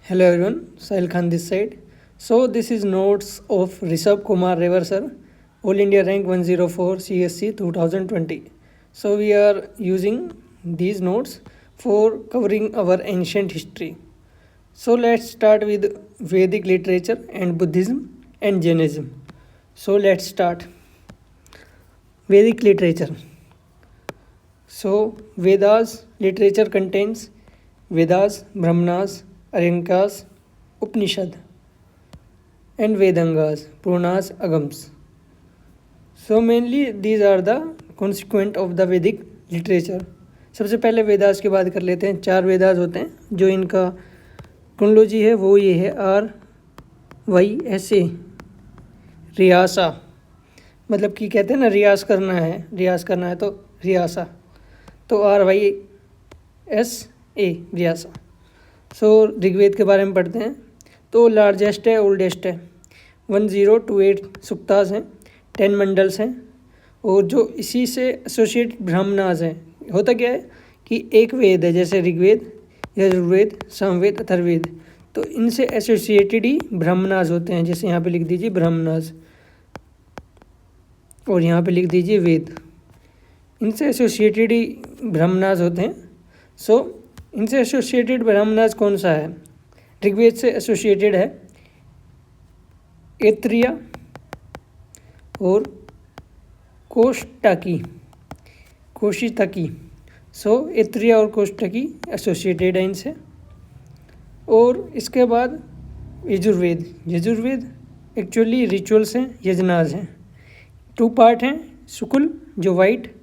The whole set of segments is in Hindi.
Hello everyone, Sahil Khan this side. So this is notes of Rishabh Kumar Reversar, All India Rank 104 CSC 2020. So we are using these notes for covering our ancient history. So let's start with Vedic literature and Buddhism and Jainism. So let's start. Vedic literature. So Vedas literature contains Vedas, Brahmanas, Aryankas, Upanishad, and Vedangas, Puranas, Agams. So mainly these are the consequent of the Vedic literature. सबसे पहले वेदास की बात कर लेते हैं। 4 वेदास होते हैं, जो इनका क्रोनोलॉजी है वो ये है RYSA, रियासा, मतलब कि कहते हैं ना रियाज करना है तो रियासा, तो RYSA रियासा। सो ऋग्वेद के बारे में पढ़ते हैं तो लार्जेस्ट है, ओल्डेस्ट है, 1028 सुक्तास हैं, 10 मंडल्स हैं, और जो इसी से एसोसिएटेड ब्राह्मणास हैं। होता क्या है कि एक वेद है जैसे ऋग्वेद, यजुर्वेद, सामवेद, अथर्ववेद, तो इनसे एसोसिएटेड ही ब्राह्मणास होते हैं। जैसे यहाँ पे लिख दीजिए ब्राह्मणास और यहाँ पे लिख दीजिए वेद, इनसे एसोसिएटेड ही ब्राह्मणास होते हैं। सो इनसे एसोसिएटेड ब्राह्मणास कौन सा है? ऋग्वेद से एसोसिएटेड है ऐत्रेय और कोशितकी। सो ऐत्रेय और कोशितकी एसोसिएटेड है इनसे। और इसके बाद यजुर्वेद एक्चुअली रिचुअल्स हैं, यजनाज हैं। 2 पार्ट हैं, शुक्ल जो वाइट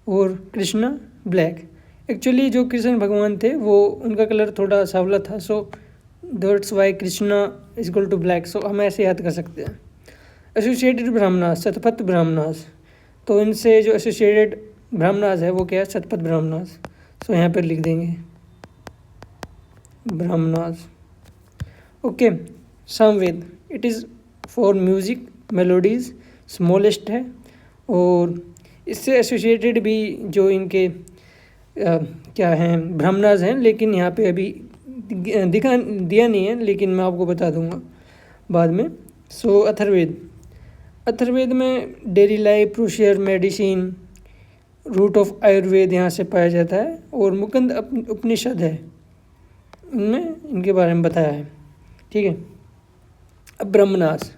और कृष्णा ब्लैक। एक्चुअली जो कृष्ण भगवान थे वो उनका कलर थोड़ा सांवला था, so that's why Krishna is equal to black. So हम ऐसे याद कर सकते हैं। एसोसिएटेड ब्राह्मणास, शतपथ ब्राह्मणास, तो इनसे जो एसोसिएटेड ब्राह्मणास है वो क्या है? शतपथ ब्राह्मणास। सो यहाँ पर लिख देंगे Brahmanas. Okay, Samaveda, it is for music melodies, smallest है, और इससे एसोसिएटेड भी जो इनके क्या हैं ब्राह्मणास हैं, लेकिन यहाँ पे अभी दिया नहीं है, लेकिन मैं आपको बता दूंगा बाद में। सो अथर्ववेद में daily life, procedure, medicine, root of Ayurveda यहाँ से पाया जाता है। और मुकुंद उपनिषद है, उनमें इनके बारे में बताया है। ठीक है, अब ब्राह्मणास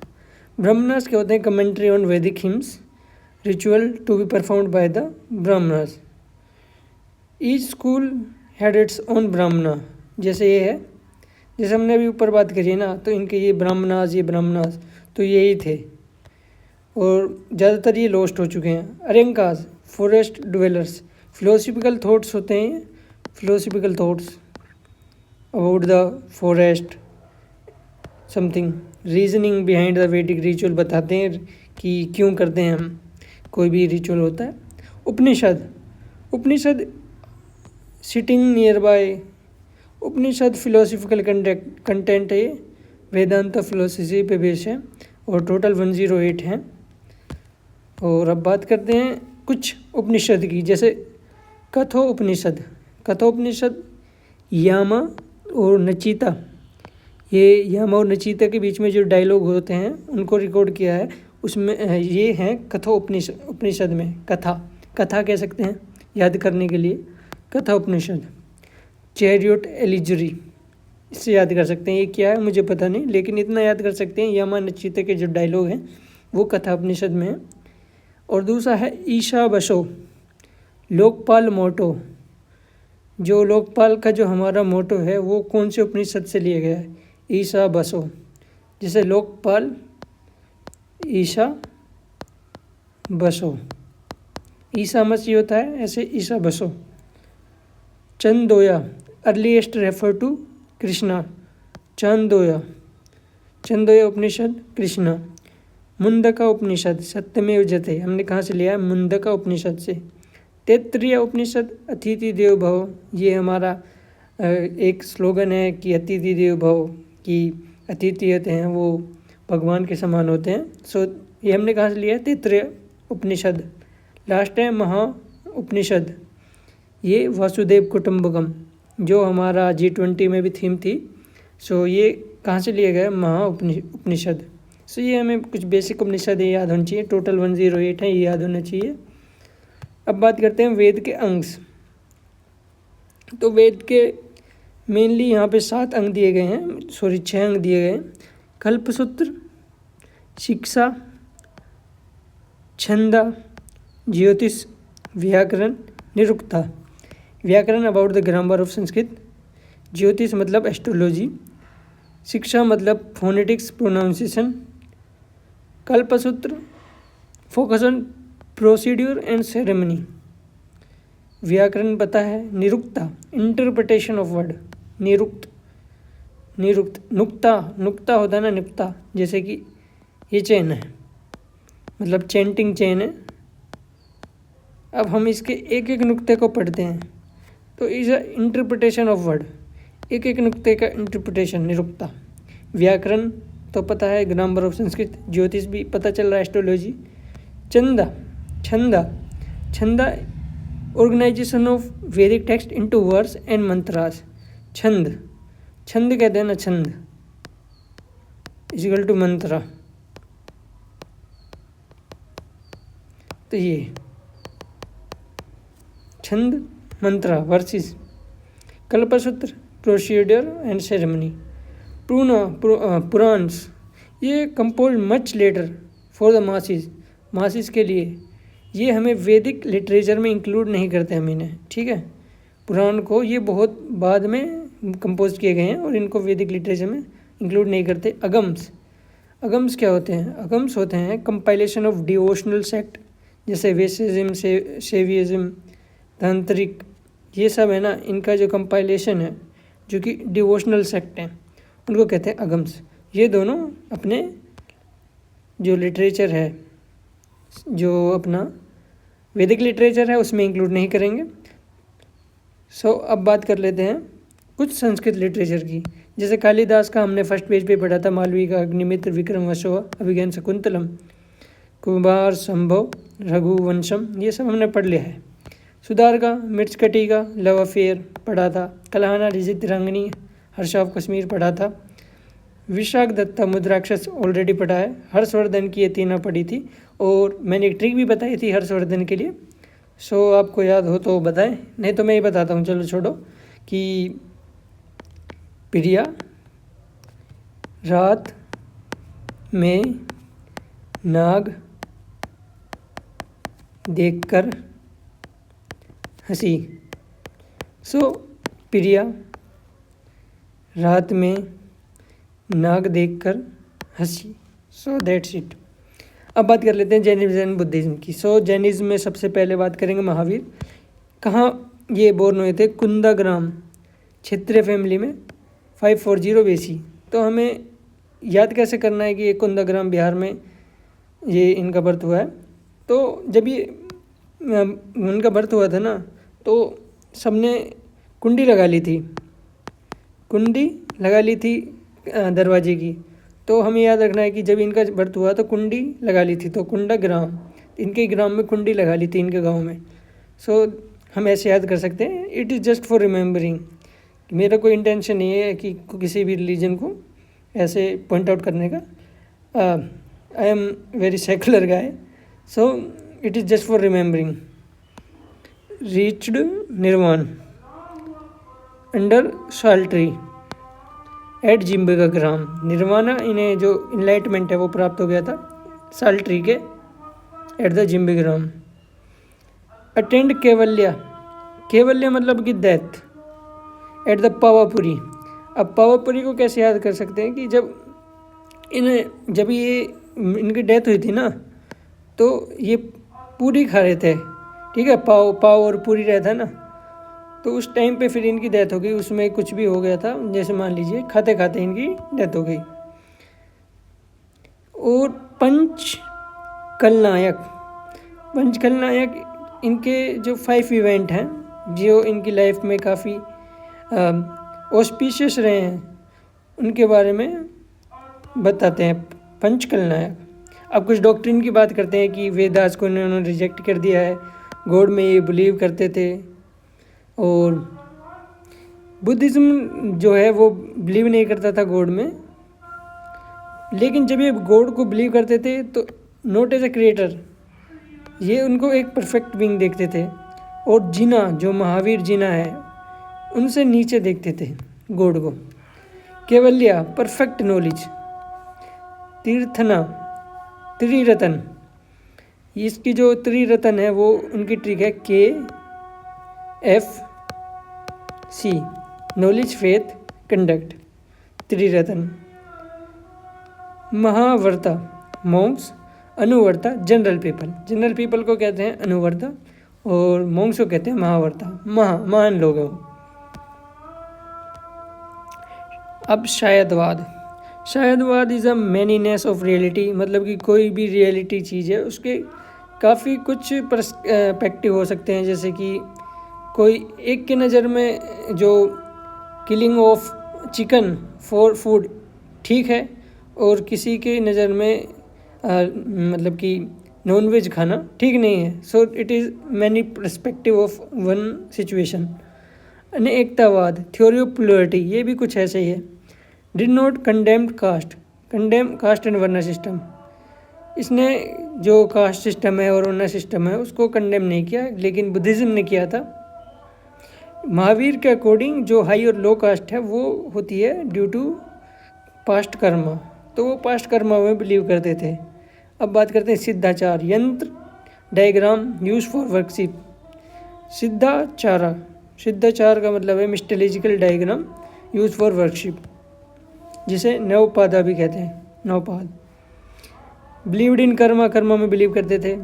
क्या होते हैं? Commentary on Vedic hymns, ritual to be performed by the Brahmanas. Each school had its own Brahmana, जैसे ये है, जैसे हमने अभी ऊपर बात करी है ना, तो इनके ये ब्राह्मणास तो यही थे, और ज़्यादातर ये लॉस्ट हो चुके हैं। अरंकास, फॉरेस्ट ड्वेलर्स, फिलोसफिकल थॉट्स होते हैं, philosophical thoughts about the forest, something reasoning behind the वैदिक रिचुअल, बताते हैं कि क्यों करते हैं हम कोई भी रिचुअल होता है। Upanishad sitting near by, Upanishad philosophical content है, वेदांत फिलोसफी पे बेस है, और टोटल 108 हैं। और अब बात करते हैं कुछ उपनिषद की, जैसे कठोपनिषद यामा और नचिता, ये यामा और नचिता के बीच में जो डायलॉग होते हैं उनको रिकॉर्ड किया है, उसमें ये हैं कठोपनिषद में। कथा कह सकते हैं याद करने के लिए, कठोपनिषद। चैरियट एलिजरी, इससे याद कर सकते हैं। ये क्या है मुझे पता नहीं, लेकिन इतना याद कर सकते हैं यामा नचिता के जो डायलॉग हैं वो कठोपनिषद में है। और दूसरा है ईशा बसो, लोकपाल मोटो, जो लोकपाल का जो हमारा मोटो है वो कौन से उपनिषद से लिया गया है? ईशा बसो। जैसे लोकपाल, ईशा बसो, ईसा मसीह होता है, ऐसे ईसा बसो। चंदोया, अर्लीस्ट रेफर टू कृष्णा, चंदोया उपनिषद कृष्णा। मुंडका उपनिषद, सत्यमेव जयते, हमने कहाँ से लिया है? मुंडका उपनिषद से। तैत्तिरीय उपनिषद, अतिथि देव भव, ये हमारा एक स्लोगन है कि अतिथि देव भव, कि अतिथि होते हैं वो भगवान के समान होते हैं। सो ये हमने कहाँ से लिया है? तैत्तिरीय उपनिषद। लास्ट है महा उपनिषद, ये वासुदेव कुटुंबकम, जो हमारा G20 में भी थीम थी, सो ये कहाँ से लिया गया है? उपनिषद। सो ये हमें कुछ बेसिक उपनिषद याद होनी चाहिए, टोटल 108 है, ये याद होना चाहिए। अब बात करते हैं वेद के अंश। तो वेद के मेनली यहाँ पे 7 अंग दिए गए हैं, 6 अंग दिए गए हैं। कल्पसूत्र, शिक्षा, छंद, ज्योतिष, व्याकरण, निरुक्ता। व्याकरण about the grammar of Sanskrit, ज्योतिष मतलब एस्ट्रोलॉजी, शिक्षा मतलब phonetics pronunciation, Kalpasutra focus on procedure and ceremony, व्याकरण पता है, निरुक्ता इंटरप्रिटेशन ऑफ वर्ड, निरुक्त, नुक्ता होता है ना, नुक्ता, जैसे कि ये चैन है, मतलब चैंटिंग चैन है। अब हम इसके एक एक नुक्ते को पढ़ते हैं, तो is a interpretation of word, एक एक नुक्ते का इंटरप्रिटेशन, निरुक्ता। व्याकरण तो पता है, ग्रामर ऑफ संस्कृत, ज्योतिष भी पता चल रहा है, एस्ट्रोलॉजी। छंद ऑर्गेनाइजेशन ऑफ वैदिक text into words and mantras. छंद कहते हैं ना, छंद इक्वल टू मंत्र। तो ये छंद, mantra, verses. Kalpasutra procedure and ceremony. Puranas ये compose much later for the masses के लिए, ये हमें वैदिक लिटरेचर में इंक्लूड नहीं करते हम इन्हें, ठीक है। पुराण को ये बहुत बाद में कंपोज किए गए हैं और इनको वैदिक लिटरेचर में इंक्लूड नहीं करते। अगम्स क्या होते हैं? अगम्स होते हैं कंपाइलेशन ऑफ डिवोशनल सेक्ट, जैसे वेसिज्म, शैविज्म, तांत्रिक, ये सब है ना, इनका जो कंपाइलेशन है जो कि डिवोशनल सेक्ट हैं, उनको कहते हैं अगम्स। ये दोनों अपने जो लिटरेचर है, जो अपना वैदिक लिटरेचर है, उसमें इंक्लूड नहीं करेंगे। अब बात कर लेते हैं कुछ संस्कृत लिटरेचर की। जैसे कालिदास का हमने फर्स्ट पेज पे पढ़ा था, मालवी का अग्निमित्र, विक्रम वसोवा, अभिज्ञान शकुंतलम, कुमार संभव, रघुवंशम, ये सब हमने पढ़ लिया है। सुधार का मिर्चकटी का लव अफेयर पढ़ा था। कल्हाना रिजित रंगनी, हर्ष ऑफ कश्मीर पढ़ा था। विशाख दत्ता मुद्राक्षस ऑलरेडी पढ़ा है। हर्षवर्धन की ये तीनों पढ़ी थी, और मैंने एक ट्रिक भी बताई थी हर्षवर्धन के लिए। आपको याद हो तो बताएं, नहीं तो मैं ही बताता हूँ, चलो छोड़ो। कि प्रिया रात में नाग देखकर हंसी। प्रिया रात में नाग देखकर हंसी। That's it. अब बात कर लेते हैं जैनिज्म एंड बुद्धिज्म की। जैनिज्म में सबसे पहले बात करेंगे महावीर। कहाँ ये बोर्न हुए थे? कुंदाग्राम क्षेत्रीय फैमिली में 540 BC। तो हमें याद कैसे करना है कि ये कुंदाग्राम बिहार में ये इनका बर्थ हुआ है। तो जब ये उनका बर्थ हुआ था ना, तो सबने कुंडी लगा ली थी दरवाजे की। तो हमें याद रखना है कि जब इनका बर्थ हुआ तो कुंडी लगा ली थी, तो कुंडाग्राम, इनके ग्राम में कुंडी लगा ली थी, इनके गांव में। हम ऐसे याद कर सकते हैं। It is just for remembering. मेरा कोई इंटेंशन नहीं है कि किसी भी रिलीजन को ऐसे पॉइंट आउट करने का। I am very secular guy, it is just for remembering. Reached निर्वाण अंडर साल ट्री एट जिम्बेग्राम। निर्वाणा, इन्हें जो इनलाइटमेंट है वो प्राप्त हो गया था साल ट्री के एट द जिम्बेग्राम। अटेंड केवल्य मतलब कि डेथ एट द पावापुरी। अब पावापुरी को कैसे याद कर सकते हैं कि जब ये इनकी डेथ हुई थी ना, तो ये पूरी खा रहे थे, ठीक है, पाव और पूरी रहता है ना, तो उस टाइम पे फिर इनकी डेथ हो गई। उसमें कुछ भी हो गया था, जैसे मान लीजिए खाते खाते इनकी डेथ हो गई। और पंचकलनायक इनके जो 5 इवेंट हैं जो इनकी लाइफ में काफ़ी ऑस्पिशियस रहे हैं, उनके बारे में बताते हैं पंचकलनायक। अब कुछ डॉक्ट्रिन की बात करते हैं कि वेदास को इन्होंने रिजेक्ट कर दिया है, गॉड में ये बिलीव करते थे, और बुद्धिज़्म जो है वो बिलीव नहीं करता था गॉड में, लेकिन जब ये गॉड को बिलीव करते थे तो नॉट एज अ क्रिएटर, ये उनको एक परफेक्ट बीइंग देखते थे। और जीना, जो महावीर जीना है, उनसे नीचे देखते थे गॉड को। केवल्या, परफेक्ट नॉलेज। तीर्थना, त्रिरतन, इसकी जो त्रिरतन है वो उनकी ट्रिक है KFC, knowledge, faith, conduct, Triratna. Mahavrata, monks. Anuvrata, general people. General people को कहते हैं अनुवर्ता और मॉन्क्स को कहते हैं महावर्ता। महान लोग हैं। अब शायदवाद। शायदवाद इज़ अ मैनीनेस ऑफ रियलिटी, मतलब कि कोई भी रियलिटी चीज़ है उसके काफ़ी कुछ पर्सपेक्टिव हो सकते हैं। जैसे कि कोई एक की नज़र में जो killing of chicken for food ठीक है, और किसी की नज़र में मतलब कि नॉनवेज खाना ठीक नहीं है। So it is many perspective of one situation. Anekantavada, theory of plurality, ये भी कुछ ऐसे ही है। Did not condemned caste, condemn caste and varna system, इसने जो कास्ट सिस्टम है और वर्ना सिस्टम है उसको कंडेम नहीं किया, लेकिन बुद्धिज़्म ने किया था। महावीर के अकॉर्डिंग जो हाई और लो कास्ट है वो होती है ड्यू टू पास्ट कर्मा, तो वो पास्ट कर्मा में बिलीव करते थे। अब बात करते हैं सिद्धाचार, यंत्र डायग्राम यूज फॉर वर्कशिप। सिद्धाचारा, सिद्धाचार का मतलब है मिस्टोलॉजिकल डायग्राम यूज फॉर वर्कशिप, जिसे नवपादा भी कहते हैं, नवपाद। बिलीव्ड इन कर्मा, कर्मा में बिलीव करते थे।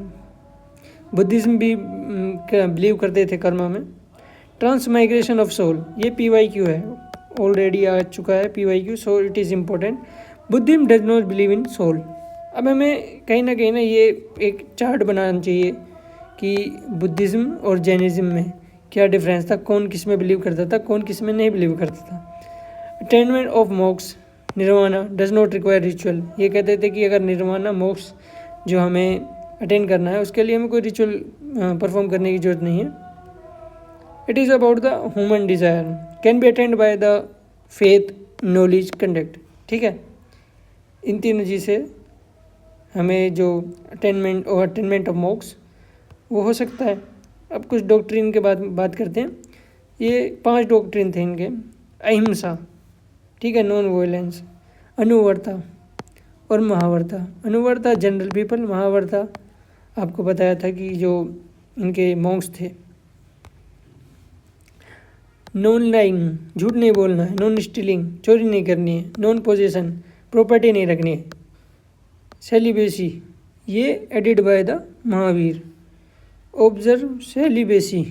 बुद्धिज्म भी बिलीव करते थे कर्मा में। ट्रांसमाइग्रेशन ऑफ सोल, ये PYQ है, ऑलरेडी आ चुका है PYQ, so it is important. Buddhism does not believe in soul. अब हमें कहीं ना ये एक चार्ट बनाना चाहिए कि बुद्धिज्म और जैनिज्म में क्या डिफरेंस था, कौन किस में बिलीव करता था, कौन किस में नहीं बिलीव करता था। अटेनमेंट ऑफ मोक्ष, nirvana does not require ritual, ये कहते थे कि अगर निर्वाणा मोक्ष जो हमें अटेन करना है उसके लिए हमें कोई रिचुअल परफॉर्म करने की जरूरत नहीं है। It is about the human desire, can be attend by the faith, knowledge, conduct. ठीक है, इन तीनों चीज़ से हमें जो अटेनमेंट ऑफ मोक्ष वो हो सकता है। अब कुछ डॉक्ट्रिन के बात करते हैं। ये 5 डॉक्ट्रिन थे इनके। अहिंसा, ठीक है, नॉन वायलेंस। अनुवर्ता और महावर्ता। अनुवर्ता जनरल पीपल, महावर्ता आपको बताया था कि जो इनके मॉन्क्स थे। नॉन लाइंग, झूठ नहीं बोलना है। नॉन स्टीलिंग, चोरी नहीं करनी है। नॉन पोजेशन, प्रॉपर्टी नहीं रखनी है। सेलिबेसी, ये added by the Mahavira. Observe celibacy,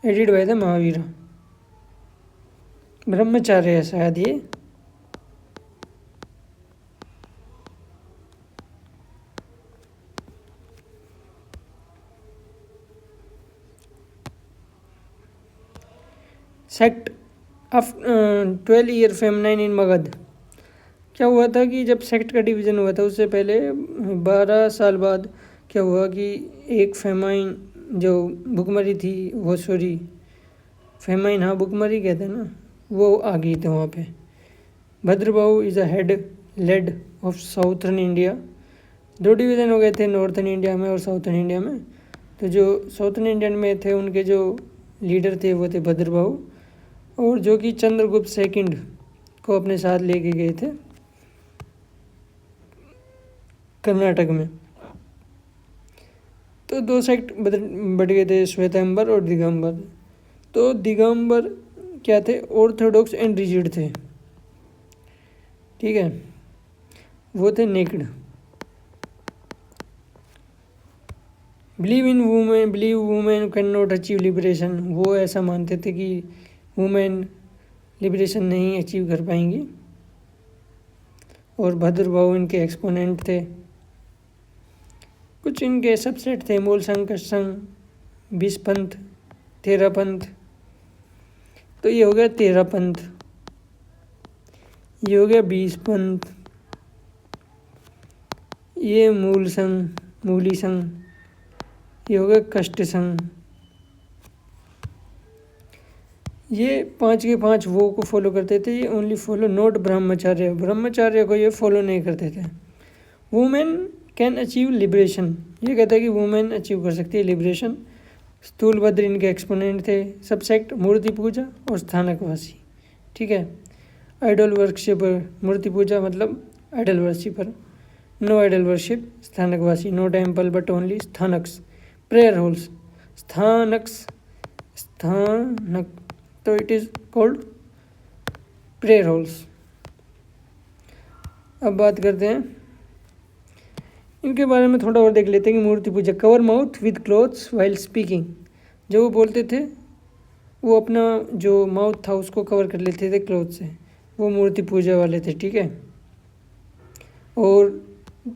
added by the Mahavira. ब्रह्मचार्य है शायद ये। Sect of 12 year famine in Magadha. क्या हुआ था कि जब सेक्ट का डिवीज़न हुआ था उससे पहले 12 साल बाद क्या हुआ कि एक फेमाइन जो भुखमरी थी, वो सॉरी फेमाइन, हाँ भुखमरी कहते हैं ना, वो आ गई थी वहाँ पे। Bhadrabahu is a laid off southern India. 2 division हो गए थे, नॉर्थर्न इंडिया में और साउथर्न इंडिया में। तो जो साउथर्न इंडियन में थे उनके जो लीडर थे वो थे भद्रबाहु, और जो कि चंद्रगुप्त सेकंड को अपने साथ लेके गए थे कर्नाटक में। तो 2 सेक्ट बढ़ गए थे, श्वेतांबर और दिगंबर। तो दिगंबर क्या थे, ऑर्थोडॉक्स एंड रिजिड थे, ठीक है, वो थे naked. Believe women can not achieve liberation, वो ऐसा मानते थे कि वुमेन लिबरेशन नहीं अचीव कर पाएंगी। और भद्रबाहु इनके एक्सपोनेंट थे। कुछ इनके सबसेट थे, मूल संघ, संघ, 20 पंथ, 13 पंथ। तो ये हो गया 13 पंथ, ये हो गया 20 पंथ, ये मूल संघ, मूली संघ, ये हो गए कष्टसंग। ये 5 के 5 वो को फॉलो करते थे, ये ओनली फॉलो नॉट ब्रह्मचार्य, ब्रह्मचार्य को ये फॉलो नहीं करते थे। वुमेन कैन अचीव लिबरेशन, ये कहता है कि वुमेन अचीव कर सकती है लिबरेशन। स्थूलभद्र इनके एक्सपोनेंट थे। सबसेक्ट मूर्ति पूजा और स्थानकवासी, ठीक है। आइडल वर्शिपर, मूर्ति पूजा मतलब idol worshipper, no idol worship. Sthanakvasi, no temple but only Sthanaks. Prayer halls, Sthanaks, Sthanak, तो it is called prayer halls. अब बात करते हैं इनके बारे में, थोड़ा और देख लेते हैं कि मूर्ति पूजा। Cover mouth with cloths while speaking, जो वो बोलते थे वो अपना जो माउथ था उसको कवर कर लेते थे क्लॉथ से, वो मूर्ति पूजा वाले थे, ठीक है। और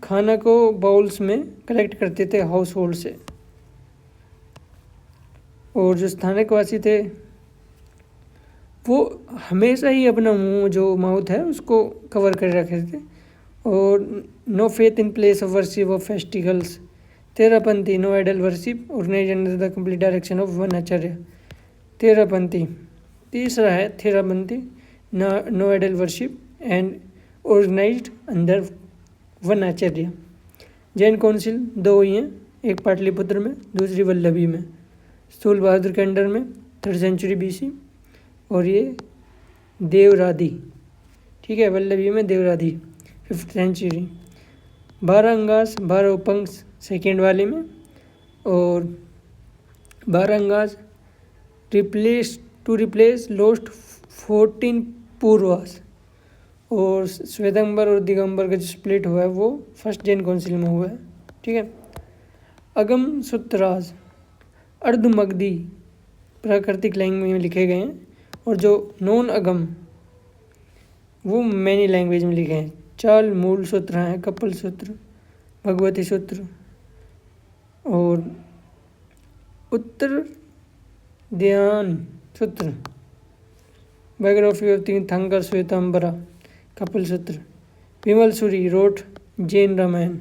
खाना को बाउल्स में कलेक्ट करते थे हाउस होल्ड से। और जो स्थानकवासी थे वो हमेशा ही अपना मुंह जो माउथ है उसको कवर कर रखे थे। और no faith in place of worship of festivals. Terapanthi, no idol worship, organise under the complete direction of one Acharya. Terapanthi. तीसरा है Terapanthi, no idol worship and organised under one Acharya. Jain council 2 हुई हैं, एक पाटलिपुत्र में, दूसरी वल्लभी में। स्थूल बहादुर के अंडर में 3rd सेंचुरी BC, और ये देवराधि, ठीक है, वल्लभी में देवराधि 5th सेंचुरी। 12 अंगास 12 उपंक्स 2nd वाले में, और 12 अंगास रिप्लेस लॉस्ट 14 पूर्वास। और श्वेतंबर और दिगंबर का जो स्प्लिट हुआ है वो 1st जैन काउंसिल में हुआ है, ठीक है। अगम सूत्रास अर्धमगधी प्राकृतिक लैंग्वेज में लिखे गए हैं, और जो नॉन अगम वो मैनी लैंग्वेज में लिखे हैं। 4 मूल सूत्र हैं, कपिल सूत्र, भगवती सूत्र और उत्तर ध्यान सूत्र। बायोग्राफी ऑफ तीर्थंकर श्वेतांबरा, कपिल सूत्र। विमल सूरी रोट जैन रामायण,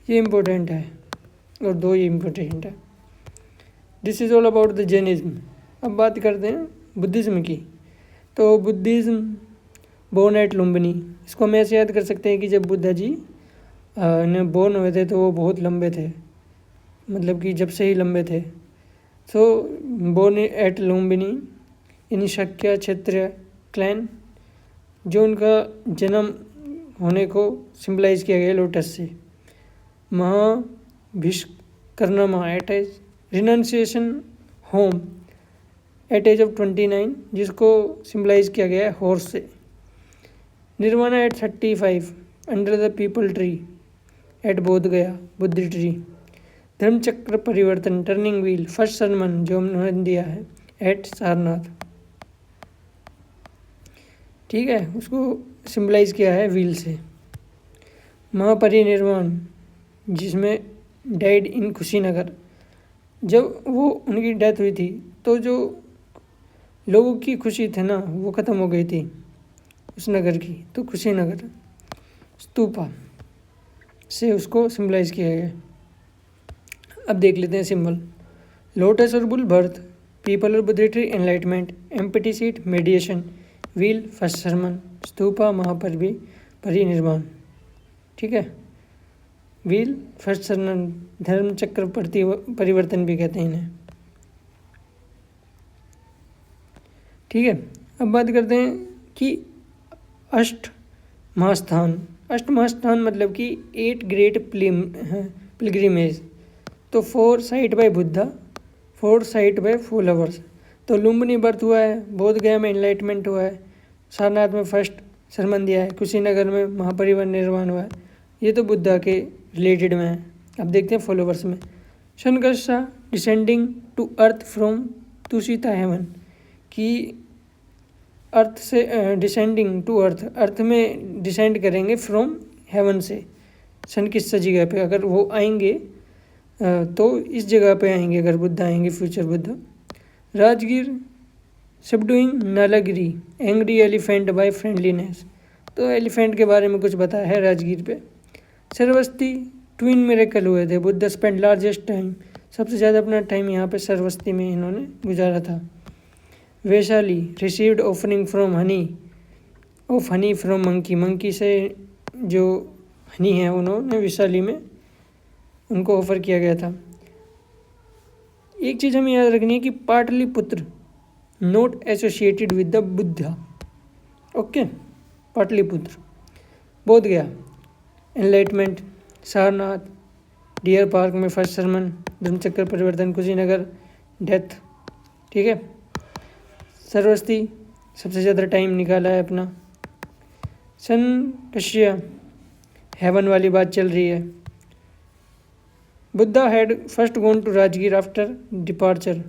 ये इम्पोर्टेंट है, और 2 ये इम्पोर्टेंट है। This is all about the Jainism. अब बात करते हैं बुद्धिज़्म की। तो बुद्धिज़्म बोर्न एट लुम्बिनी, इसको हम ऐसे याद कर सकते हैं कि जब बुद्धा जी ने बोर्न हुए थे तो वो बहुत लंबे थे, मतलब कि जब से ही लंबे थे। तो बोर्न एट लुम्बिनी यानी शक्य क्षेत्रीय क्लैन, जो उनका जन्म होने को सिंबलाइज किया गया लोटस से। Mahabhinishkramana at age renunciation home at age of 29, जिसको सिंबलाइज किया गया है हॉर्स से। Nirvana at 35 under the peepal tree at Bodh Gaya, बुद्धि ट्री। धर्मचक्र परिवर्तन टर्निंग व्हील, फर्स्ट सरमन जो उन्होंने दिया है एट सारनाथ, ठीक है, उसको सिंबलाइज किया है व्हील से। महापरिनिर्वाण, जिसमें डाइड इन कुशीनगर, जब वो उनकी डेथ हुई थी तो जो लोगों की खुशी थी ना वो ख़त्म हो गई थी उस नगर की, तो कुशीनगर स्तूपा से उसको सिंबलाइज किया गया। अब देख लेते हैं सिंबल। लोटस और बुल बर्थ, पीपल और Bodhi tree enlightenment, empty seat meditation, wheel first sermon, stupa Mahapari parinirvana, ठीक है। व्हील फर्स्ट सरमन, धर्म चक्र परिवर्तन भी कहते हैं इन्हें, ठीक है। अब बात करते हैं कि अष्ट महास्थान। अष्ट महास्थान मतलब कि 8 ग्रेट पिलग्रिमेज। तो 4 site bye Buddha, 4 site bye followers. तो लुम्बिनी बर्थ हुआ है, बोध गया में एनलाइटमेंट हुआ है, सारनाथ में फर्स्ट सरमन दिया है, कुशीनगर में महापरिनिर्वाण हुआ है। ये तो बुद्धा के रिलेटेड में है। अब देखते हैं फॉलोवर्स में। Sankasya descending to earth from Tushita heaven, कि अर्थ से डिसेंडिंग टू अर्थ, अर्थ में डिसेंड करेंगे फ्रॉम हेवन से। सन किस जगह पे अगर वो आएंगे तो इस जगह पे आएंगे अगर बुद्ध आएंगे, future Buddha. Rajgir subduing Nalagiri, angry elephant by friendliness, तो एलिफेंट के बारे में कुछ बताया है राजगीर पे। सरवस्ती ट्विन मिरेकल हुए थे, बुद्ध स्पेंड लार्जेस्ट टाइम सबसे ज़्यादा अपना टाइम यहाँ पे सरस्वती में इन्होंने गुजारा था। Vaishali received offering from honey from monkey से जो हनी है उन्होंने वैशाली में उनको ऑफर किया गया था। एक चीज़ हमें याद रखनी है कि Pataliputra not associated with the Buddha. Okay, Pataliputra, बोध गया, एनलाइटमेंट, सारनाथ, डियर पार्क में फर्स्ट सरमन, धर्मचक्र परिवर्तन, कुशीनगर, डेथ। ठीक है, सरस्वती सबसे ज़्यादा टाइम निकाला है अपना। कश्य हेवन वाली बात चल रही है। Buddha had first gone to Rajgir after departure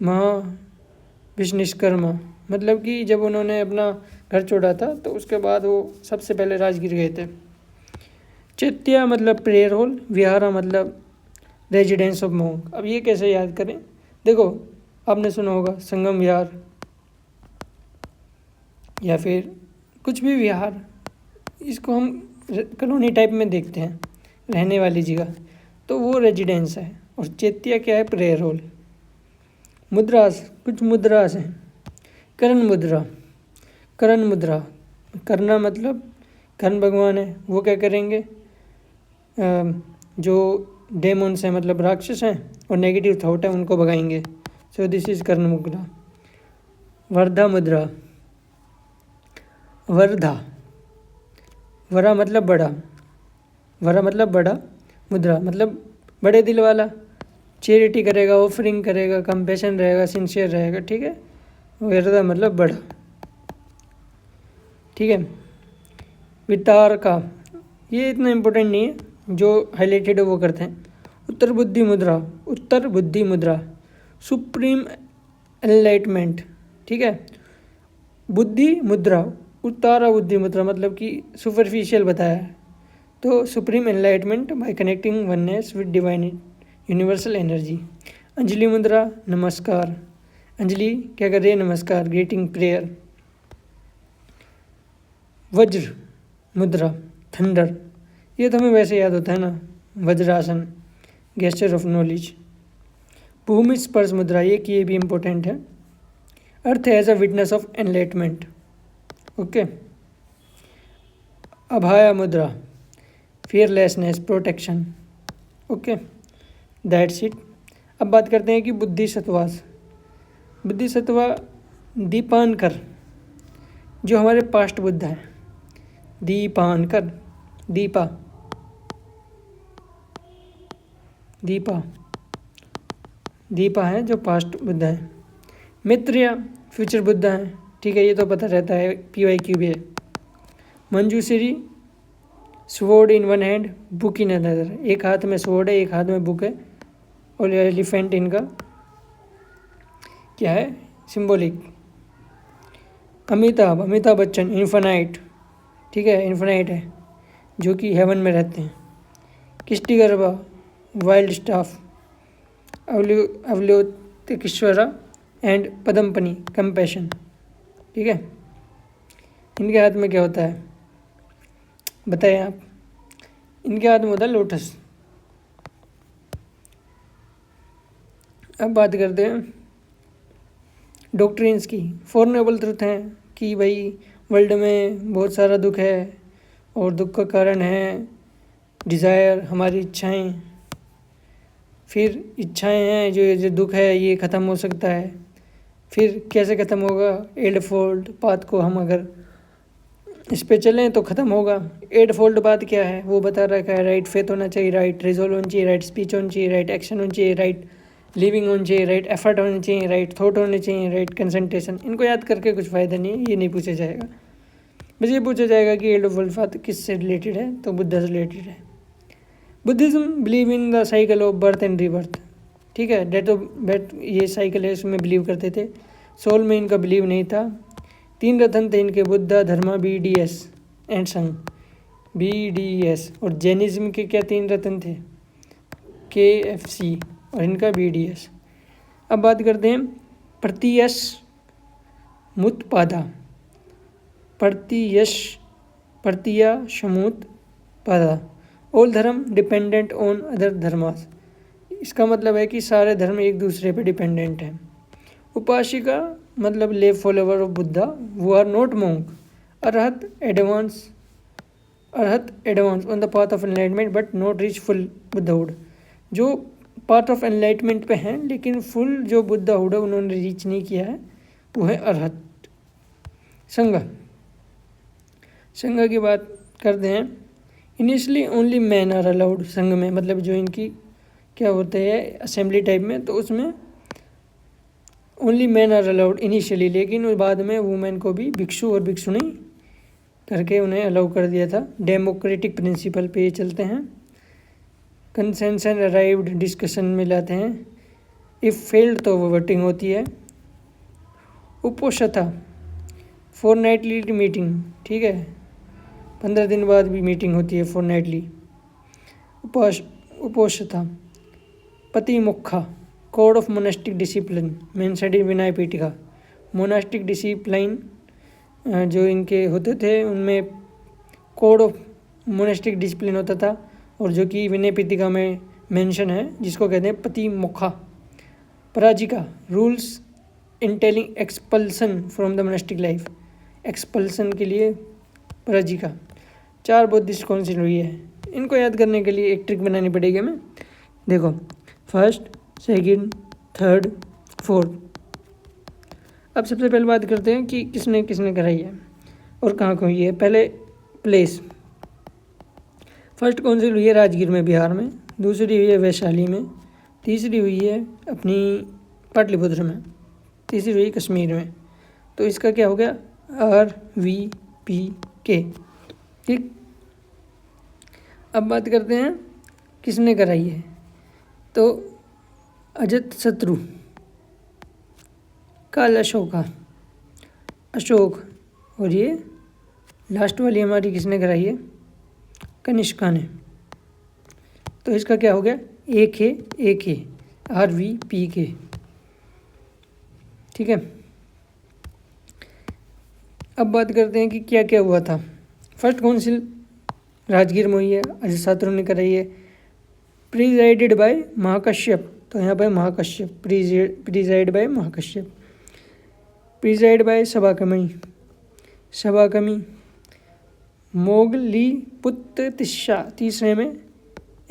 Mahabhinishkramana, मतलब कि जब उन्होंने अपना घर छोड़ा था तो उसके बाद वो सबसे पहले राजगीर गए थे। चैत्या मतलब प्रेयर हॉल, विहारा मतलब रेजिडेंस ऑफ मॉन्क। अब ये कैसे याद करें? देखो, आपने सुना होगा संगम विहार या फिर कुछ भी विहार, इसको हम कॉलोनी टाइप में देखते हैं, रहने वाली जगह, तो वो रेजिडेंस है। और चैत्या क्या है? Prayer hall. मुद्रास, कुछ मुद्रास हैं। करण मुद्रा, करना मतलब कर्ण भगवान है, वो क्या करेंगे? जो डेमोन्स हैं मतलब राक्षस हैं और नेगेटिव थॉट है उनको भगाएंगे। सो दिस इज कर्ण मुद्रा। वर्धा मुद्रा, वरा मतलब बड़ा, मुद्रा मतलब बड़े दिल वाला, चैरिटी करेगा, ऑफरिंग करेगा, कंपैशन रहेगा, सिंसियर रहेगा। ठीक है, वर्धा मतलब बड़ा। ठीक है, वितार का, ये इतना इम्पोर्टेंट नहीं है, जो हाईलाइटेड है वो करते हैं। उत्तर बुद्धि मुद्रा, सुप्रीम एनलाइटमेंट। ठीक है, बुद्धि मुद्रा, उत्तारा बुद्धि मुद्रा मतलब कि सुपरफिशियल बताया है, तो supreme enlightenment bye connecting oneness with divine universal energy. Anjali मुद्रा, नमस्कार, अंजलि क्या कर रही है? नमस्कार, ग्रीटिंग, प्रेयर। वज्र मुद्रा, थंडर, ये तो हमें वैसे याद होता है ना, Vajrasana, gesture of knowledge. Bhumi sparsha mudra, ये भी इम्पोर्टेंट है, earth as a witness of enlightenment. Okay, Abhaya mudra, fearlessness, protection. Okay, that's it. अब बात करते हैं कि बुद्धिसत्वा दीपानकर, जो हमारे पास्ट बुद्ध हैं, दीपानकर, दीपा है जो पास्ट बुद्ध है। मित्रिया फ्यूचर बुद्ध हैं। ठीक है, ये तो पता रहता है, PYQ भी है। Manjushri, sword in one hand, book in another, एक हाथ में स्वॉर्ड है, एक हाथ में बुक है, और एलिफेंट इनका क्या है? सिंबॉलिक। अमिताभ बच्चन, इन्फानाइट। ठीक है, इन्फानाइट है, जो कि हेवन में रहते हैं। किष्टिगर्भा, wild staff, Avalokiteshvara and पदमपनी, compassion. ठीक है, इनके हाथ में क्या होता है बताएं आप? इनके हाथ में होता है लोटस। अब बात करते हैं डॉक्ट्रिन्स की। फोर नोबल ट्रुथ हैं कि भाई वर्ल्ड में बहुत सारा दुख है और दुख का कारण है डिज़ायर, हमारी इच्छाएं। फिर इच्छाएं हैं, जो दुख है ये ख़त्म हो सकता है। फिर कैसे ख़त्म होगा? एट फोल्ड पाथ को हम अगर इस पे चलें तो ख़त्म होगा। एट फोल्ड पाथ क्या है वो बता रखा है। राइट फेथ होना चाहिए, राइट रिजोल्व होना चाहिए, राइट स्पीच होनी चाहिए, राइट एक्शन होनी चाहिए, राइट लिविंग होनी चाहिए, राइट एफर्ट होनी चाहिए, राइट थॉट होने चाहिए, राइट कंसंट्रेशन। इनको याद करके कुछ फ़ायदा नहीं है, ये नहीं पूछा जाएगा। बस ये पूछा जाएगा कि एट फोल्ड पाथ किससे रिलेटेड है, तो बुद्ध से रिलेटेड है। Buddhism believe in the cycle of birth and rebirth. ठीक है, डेथ ऑफ बर्थ ये साइकिल है, इसमें बिलीव करते थे। सोल में इनका बिलीव नहीं था। 3 रत्न थे इनके, बुद्धा, धर्मा, BDS एंड संघ, BDS। और जैनिज्म के क्या 3 रत्न थे? KFC और इनका BDS। अब बात करते हैं प्रत्ययशमुत्पादा। ऑल धर्म डिपेंडेंट ऑन अदर धर्मास। इसका मतलब है कि सारे धर्म एक दूसरे पे डिपेंडेंट हैं। उपासिका मतलब ले फॉलोवर ऑफ बुद्धा, वो are not monk. Arhat advance on the path of enlightenment but not reach full Buddhahood. जो पाथ ऑफ एनलाइटमेंट पे हैं लेकिन फुल जो बुद्धहुड है उन्होंने रीच नहीं किया है, वो है अरहत। संघ की बात करते हैं। Initially only men are allowed. संघ में मतलब जो इनकी क्या होते हैं असेंबली टाइप में, तो उसमें only men are allowed initially, लेकिन बाद में वुमेन को भी भिक्षु और भिक्षुणी करके उन्हें अलाउ कर दिया था। डेमोक्रेटिक प्रिंसिपल पे चलते हैं। कंसेंसन अराइव्ड डिस्कशन में लाते हैं। इफ़ फेल्ड तो वो वोटिंग होती है। उपोषथा फोर्टनाइटली मीटिंग, ठीक है, 15 दिन बाद भी मीटिंग होती है fortnightly. Uposatha Patimokkha code of monastic discipline mentioned in Vinaya Pitaka. Monastic discipline जो इनके होते थे उनमें कोड ऑफ मोनास्टिक डिसिप्लिन होता था, और जो कि विनय पीठिका में मेंशन है, जिसको कहते हैं Patimokkha. Parajika rules entailing expulsion from the monastic life. Expulsion के लिए पराजिका। 4 बुद्धिस्ट काउंसिल हुई है। इनको याद करने के लिए एक ट्रिक बनानी पड़ेगी हमें। देखो, फर्स्ट, सेकंड, थर्ड, फोर्थ। अब सबसे पहले बात करते हैं कि किसने किसने कराई है और कहाँ को हुई है। पहले प्लेस। फर्स्ट काउंसिल हुई है राजगीर में बिहार में, दूसरी हुई है वैशाली में, तीसरी हुई है अपनी पाटलिपुत्र में, तीसरी हुई कश्मीर में। तो इसका क्या हो गया, RVPK। ठीक, अब बात करते हैं किसने कराई है। तो अजत शत्रु, काल अशोका, अशोक, और ये लास्ट वाली हमारी किसने कराई है, कनिष्का ने। तो इसका क्या हो गया, AK RVPK। ठीक है, अब बात करते हैं कि क्या क्या हुआ था। फर्स्ट काउंसिल राजगीर में हुई है, अजय शत्रु ने कराई है। प्रिजाइडेड बाय महाकश्यप, तो यहाँ पर Mahakashyapa, presided by Mahakashyapa. Presided by Sabakami Moggaliputta Tissa, तीसरे में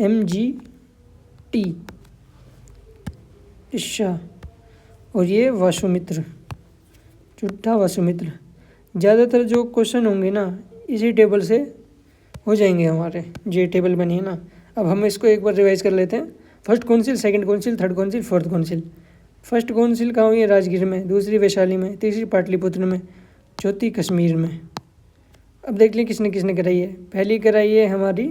MGT तिस्सा, और ये वासुमित्र, चौथा वासुमित्र। ज़्यादातर जो क्वेश्चन होंगे ना इसी टेबल से हो जाएंगे हमारे, जो टेबल बनी है ना। अब हम इसको एक बार रिवाइज कर लेते हैं। First council, second council, third council, fourth council. First council कहाँ हुई है, राजगीर में, दूसरी वैशाली में, तीसरी पाटलिपुत्र में, चौथी कश्मीर में। अब देख लें किसने किसने कराई है। पहली कराई है हमारी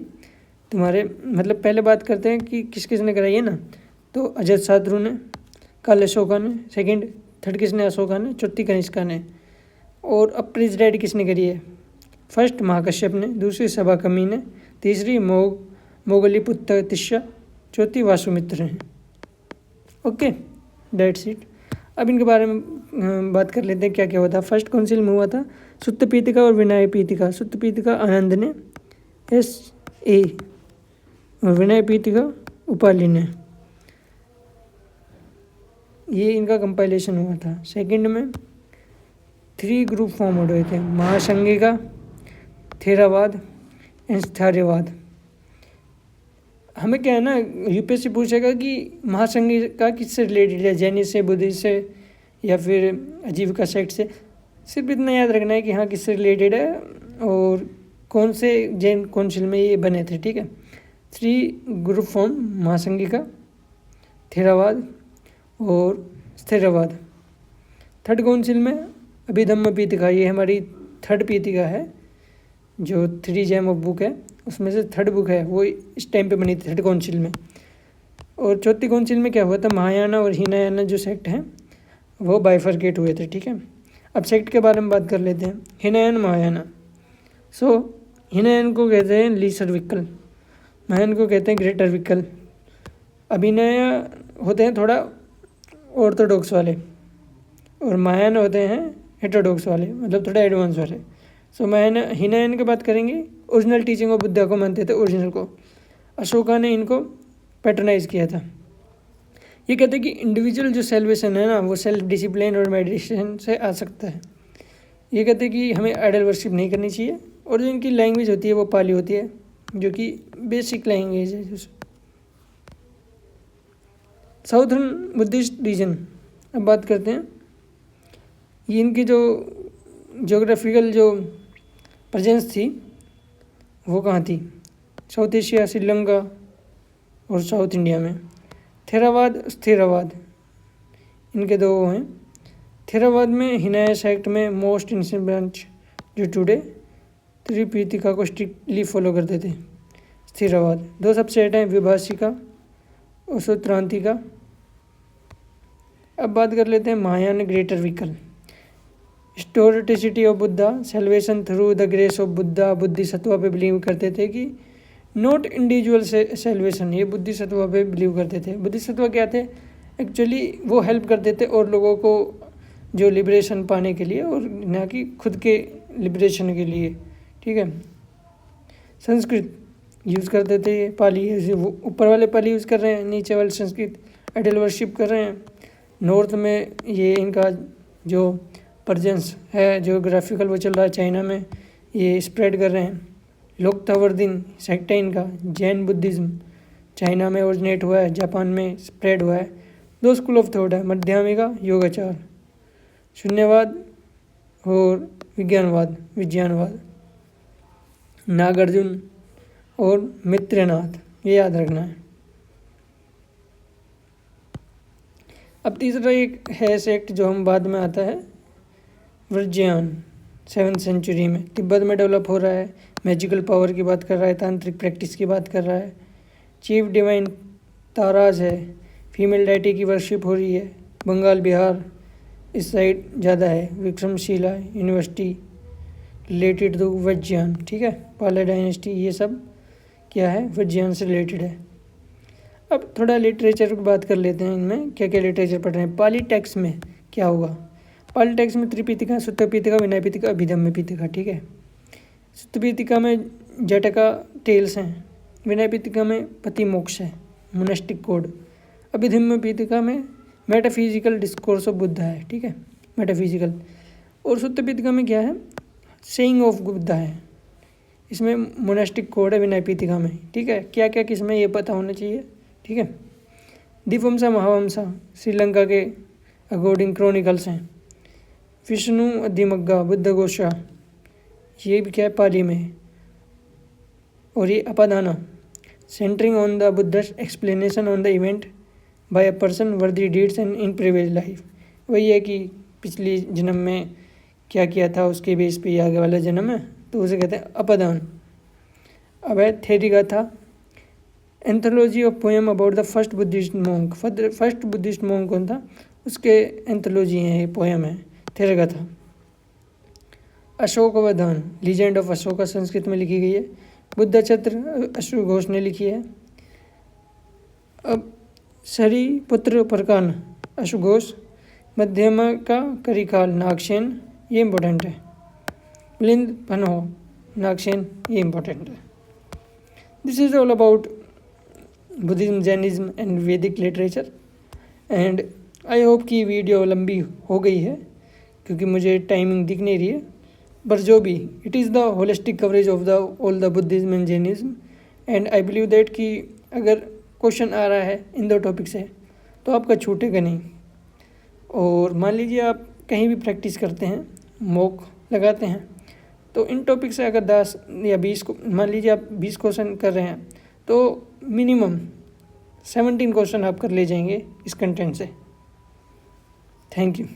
तुम्हारे, मतलब पहले बात करते हैं कि किस किसने कराई है ना। तो अजत शत्रु ने, काल अशोका ने, सेकंड थर्ड किसने, अशोका ने, चौथी कनिष्का ने। और अब प्रेसिडेंट किसने करी है, फर्स्ट महाकश्यप ने, दूसरी सभाकमी ने, तीसरी मोगलीपुत्र तिस्सा, चौथी वासुमित्र हैं। Okay, that's it. अब इनके बारे में बात कर लेते हैं क्या क्या हुआ था। फर्स्ट काउंसिल में हुआ था सुत्त पीतिका और विनय पीतिका। सुत्त पीतिका आनंद ने, SA, और विनय पीतिका उपाली ने। ये इनका कंपाइलेशन हुआ था। सेकंड में 3 ग्रुप फॉर्म हुए थे, महासंघिका, थेरावाद एंड स्थार्यवाद। हमें क्या है ना, UPSC पूछेगा कि महासंघिका किससे रिलेटेड है, जैनिस्ट से, बुद्धिस्ट से, या फिर आजीविका सेक्ट से। सिर्फ इतना याद रखना है कि हाँ किससे रिलेटेड है और कौन से जैन काउंसिल में ये बने थे। ठीक है, 3 ग्रुप फॉर्म, महासंघिका, थेरावाद और स्थिरवाद। थर्ड काउंसिल में अभिधम्म पीतिका, ये हमारी थर्ड पीतिका है, जो 3 जेम ऑफ बुक है उसमें से थर्ड बुक है, वो इस टाइम पे बनी थी थर्ड काउंसिल में। और चौथी काउंसिल में क्या हुआ था, महायाना और हीनयाना जो सेक्ट हैं वो बाइफरकेट हुए थे। ठीक है, अब सेक्ट के बारे में बात कर लेते हैं। हीनयान, महायाना। सो हीनयान को कहते हैं लीसर विकल, महायान को कहते हैं ग्रेटर विकल। अभिनय होते हैं थोड़ा ऑर्थोडॉक्स वाले, और महायान होते हैं हेटेरोडॉक्स वाले, मतलब थोड़ा एडवांस वाले। सो हीनयान की बात करेंगे, ओरिजिनल टीचिंग ऑफ बुद्धा को मानते थे, ओरिजिनल को। अशोका ने इनको पैटर्नाइज किया था। ये कहते हैं कि इंडिविजुअल जो सेल्वेशन है ना वो सेल्फ डिसिप्लिन और मेडिटेशन से आ सकता है। ये कहते हैं कि हमें आइडल वर्शिप नहीं करनी चाहिए। और जो इनकी लैंग्वेज होती है वो पाली होती है, जो कि बेसिक लैंग्वेज है। साउथर्न बुद्धिस्ट रीजन अब बात करते हैं। ये इनकी जो जोग्राफिकल जो प्रेजेंस थी वो कहाँ थी? साउथ एशिया, श्रीलंका और साउथ इंडिया में। थेरावाद, स्थिरवाद, इनके दो हैं। थेरावाद में हिनाया सेक्ट में मोस्ट इंसिडेंट ब्रांच जो टुडे त्रिपीतिका को स्ट्रिक्टली फॉलो करते थे। स्थिरवाद दो सबसेट हैं, विभाषिका और सूत्रांतिका। अब बात कर लेते हैं Mahayana greater vehicle. Historicity of Buddha, salvation through the grace of Buddha. Bodhisattva पे बिलीव करते थे कि नॉट इंडिविजुअल सेल्वेशन, ये बुद्धिसत्व पे बिलीव करते थे। बुद्धिसत्व क्या थे? एक्चुअली वो हेल्प करते थे और लोगों को जो लिबरेशन पाने के लिए, और ना कि खुद के लिबरेशन के लिए। ठीक है। संस्कृत यूज़ करते थे, ये पाली ऊपर वाले पाली यूज़ कर रहे हैं, नीचे वाले संस्कृत आइडल वर्शिप कर रहे हैं। नॉर्थ में ये इनका जो प्रेजेंस है जोग्राफिकल वो चल रहा है, चाइना में ये स्प्रेड कर रहे हैं। लोकतावर्दिन सेक्ट है इनका। जैन बुद्धिज़्म चाइना में ओरिजिनेट हुआ है, जापान में स्प्रेड हुआ है। दो स्कूल ऑफ थॉट है, मध्यमिका, योगाचार, शून्यवाद और विज्ञानवाद। नागार्जुन और मित्रनाथ, ये याद रखना है। अब तीसरा एक है सेक्ट जो हम बाद में आता है, वज्रयान, 7th सेंचुरी में तिब्बत में डेवलप हो रहा है। मैजिकल पावर की बात कर रहा है, तांत्रिक प्रैक्टिस की बात कर रहा है। चीफ डिवाइन ताराज है, फीमेल डाइटी की वर्शिप हो रही है। बंगाल, बिहार इस साइड ज़्यादा है। Vikramshila university related to Vajrayana. ठीक है, पाला डायनेस्टी, ये सब क्या है? वज्रयान से रिलेटेड है। अब थोड़ा लिटरेचर की बात कर लेते हैं। इनमें क्या क्या लिटरेचर पढ़ रहे हैं। पाली टेक्स्ट में क्या होगा? पाली टेक्स्ट में त्रिपीतिका, सुत्तपीतिका, विनयपीतिका, अभिधम्मपीतिका। ठीक है। सुत्तपीतिका में जटका टेल्स हैं। विनयपीतिका में पतिमोक्ष है, मोनेस्टिक कोड। अभिधम्मपीतिका में मेटाफिजिकल डिस्कोर्स ऑफ बुद्धा है। ठीक है, मेटाफिजिकल। और सुत्तपीतिका में क्या है? सेइंग ऑफ बुद्धा है। इसमें मोनेस्टिक कोड है विनयपीतिका में। ठीक है, क्या क्या किसमें ये पता होना चाहिए। ठीक है। दीपवंसा, महावंसा श्रीलंका के अकॉर्डिंग क्रॉनिकल्स हैं। विष्णु अधिमग्गा, बुद्धघोषा, ये भी क्या है? पाली में। और ये Apadana, centering on the Buddha's explanation on the event by a person worthy deeds and in previous life. वही है कि पिछली जन्म में क्या किया था उसके बेस पे आगे वाला जन्म है, तो उसे कहते हैं अपादान। अब है Therigatha, anthology of poem about the first Buddhist monk. First Buddhist monk कौन था उसके एंथोलॉजी है, ये पोएम है थेरिगाथा। अशोकवधान, लीजेंड ऑफ अशोका संस्कृत में लिखी गई है। बुद्धचत्र अश्व घोष ने लिखी है। अब सरीपुत्र परकान, अश्वघोष। मध्यमा का करिकाल, नागसेन, ये इम्पोर्टेंट है। मिलिंद पन्हो, नागसेन, ये इम्पोर्टेंट है। This is all about Buddhism, Jainism and वैदिक लिटरेचर। एंड आई होप कि वीडियो लंबी हो गई है क्योंकि मुझे टाइमिंग दिख नहीं रही है, पर जो भी it is the holistic coverage of the all the Buddhism and Jainism. And I believe that कि अगर क्वेश्चन आ रहा है इन दो टॉपिक से तो आपका छूटेगा नहीं। और मान लीजिए आप कहीं भी प्रैक्टिस करते हैं, मॉक लगाते हैं, तो इन टॉपिक से अगर 10 या 20 को मान लीजिए आप 20 क्वेश्चन कर रहे हैं तो मिनिमम 17 क्वेश्चन आप कर ले जाएंगे इस कंटेंट से। Thank you.